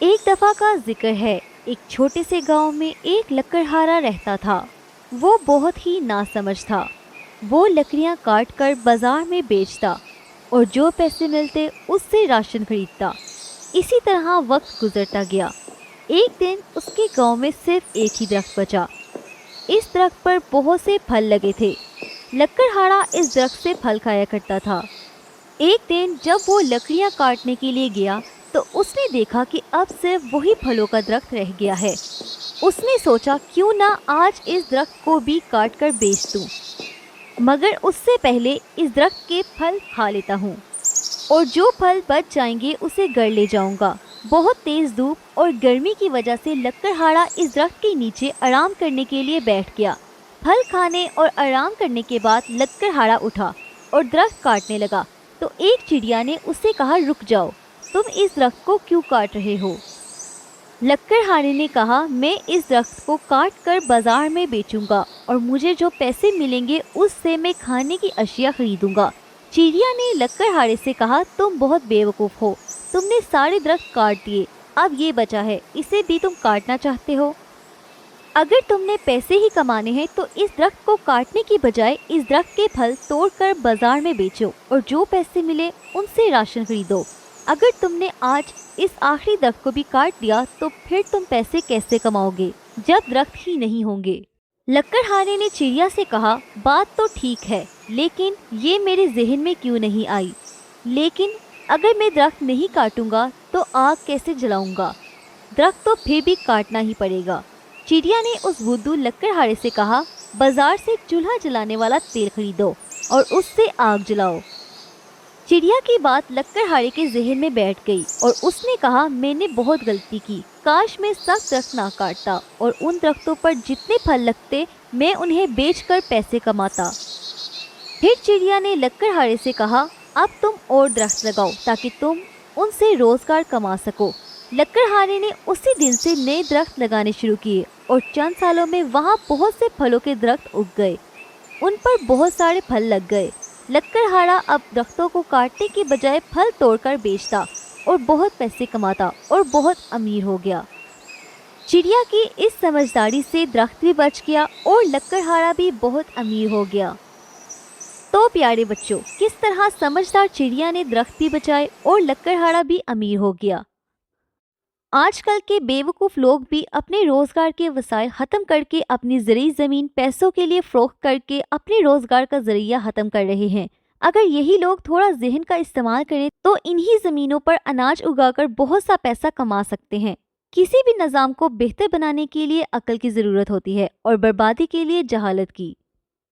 ایک دفعہ کا ذکر ہے، ایک چھوٹے سے گاؤں میں ایک لکڑہارا رہتا تھا۔ وہ بہت ہی ناسمجھ تھا۔ وہ لکڑیاں کاٹ کر بازار میں بیچتا اور جو پیسے ملتے اس سے راشن خریدتا۔ اسی طرح وقت گزرتا گیا۔ ایک دن اس کے گاؤں میں صرف ایک ہی درخت بچا۔ اس درخت پر بہت سے پھل لگے تھے۔ لکڑہارا اس درخت سے پھل کھایا کرتا تھا۔ ایک دن جب وہ لکڑیاں کاٹنے کے لیے گیا تو اس نے دیکھا کہ اب صرف وہی پھلوں کا درخت رہ گیا ہے۔ اس نے سوچا کیوں نہ آج اس درخت کو بھی کاٹ کر بیچ دوں، مگر اس سے پہلے اس درخت کے پھل کھا لیتا ہوں اور جو پھل بچ جائیں گے اسے گھر لے جاؤں گا۔ بہت تیز دھوپ اور گرمی کی وجہ سے لکڑہارا اس درخت کے نیچے آرام کرنے کے لیے بیٹھ گیا۔ پھل کھانے اور آرام کرنے کے بعد لکڑہارا اٹھا اور درخت کاٹنے لگا تو ایک چڑیا نے اس سے کہا، رک جاؤ، تم اس درخت کو کیوں کاٹ رہے ہو؟ لکڑہارے نے کہا، میں اس درخت کو کاٹ کر بازار میں بیچوں گا اور مجھے جو پیسے ملیں گے اس سے میں کھانے کی اشیاء خریدوں گا۔ چڑیا نے لکڑہارے سے کہا، تم بہت بے وقوف ہو، تم نے سارے درخت کاٹ دیے، اب یہ بچا ہے، اسے بھی تم کاٹنا چاہتے ہو؟ اگر تم نے پیسے ہی کمانے ہیں تو اس درخت کو کاٹنے کی بجائے اس درخت کے پھل توڑ کر بازار میں بیچو اور جو پیسے ملے ان سے راشن خریدو۔ اگر تم نے آج اس آخری درخت کو بھی کاٹ دیا تو پھر تم پیسے کیسے کماؤ گے جب درخت ہی نہیں ہوں گے؟ لکڑہارے نے چڑیا سے کہا، بات تو ٹھیک ہے، لیکن یہ میرے ذہن میں کیوں نہیں آئی؟ لیکن اگر میں درخت نہیں کاٹوں گا تو آگ کیسے جلاؤں گا؟ درخت تو پھر بھی کاٹنا ہی پڑے گا۔ چڑیا نے اس بدھو لکڑہارے سے کہا، بازار سے چولہا جلانے والا تیل خریدو اور اس سے آگ جلاؤ۔ چڑیا کی بات لکڑہارے کے ذہن میں بیٹھ گئی اور اس نے کہا، میں نے بہت غلطی کی، کاش میں سخت درخت نہ کاٹتا اور ان درختوں پر جتنے پھل لگتے میں انہیں بیچ کر پیسے کماتا۔ پھر چڑیا نے لکڑہارے سے کہا، اب تم اور درخت لگاؤ تاکہ تم ان سے روزگار کما سکو۔ لکڑہارے نے اسی دن سے نئے درخت لگانے شروع کیے اور چند سالوں میں وہاں بہت سے پھلوں کے درخت اگ گئے، ان پر بہت سارے پھل لگ گئے۔ لکڑہارا اب درختوں کو کاٹنے کی بجائے پھل توڑ کر بیچتا اور بہت پیسے کماتا اور بہت امیر ہو گیا۔ چڑیا کی اس سمجھداری سے درخت بھی بچ گیا اور لکڑہارا بھی بہت امیر ہو گیا۔ تو پیارے بچوں، کس طرح سمجھدار چڑیا نے درخت بھی بچائے اور لکڑہارا بھی امیر ہو گیا۔ آج کل کے بے وقوف لوگ بھی اپنے روزگار کے وسائل ختم کر کے اپنی زرعی زمین پیسوں کے لیے فروخت کر کے اپنے روزگار کا ذریعہ ختم کر رہے ہیں۔ اگر یہی لوگ تھوڑا ذہن کا استعمال کریں تو انہی زمینوں پر اناج اگا کر بہت سا پیسہ کما سکتے ہیں۔ کسی بھی نظام کو بہتر بنانے کے لیے عقل کی ضرورت ہوتی ہے اور بربادی کے لیے جہالت کی۔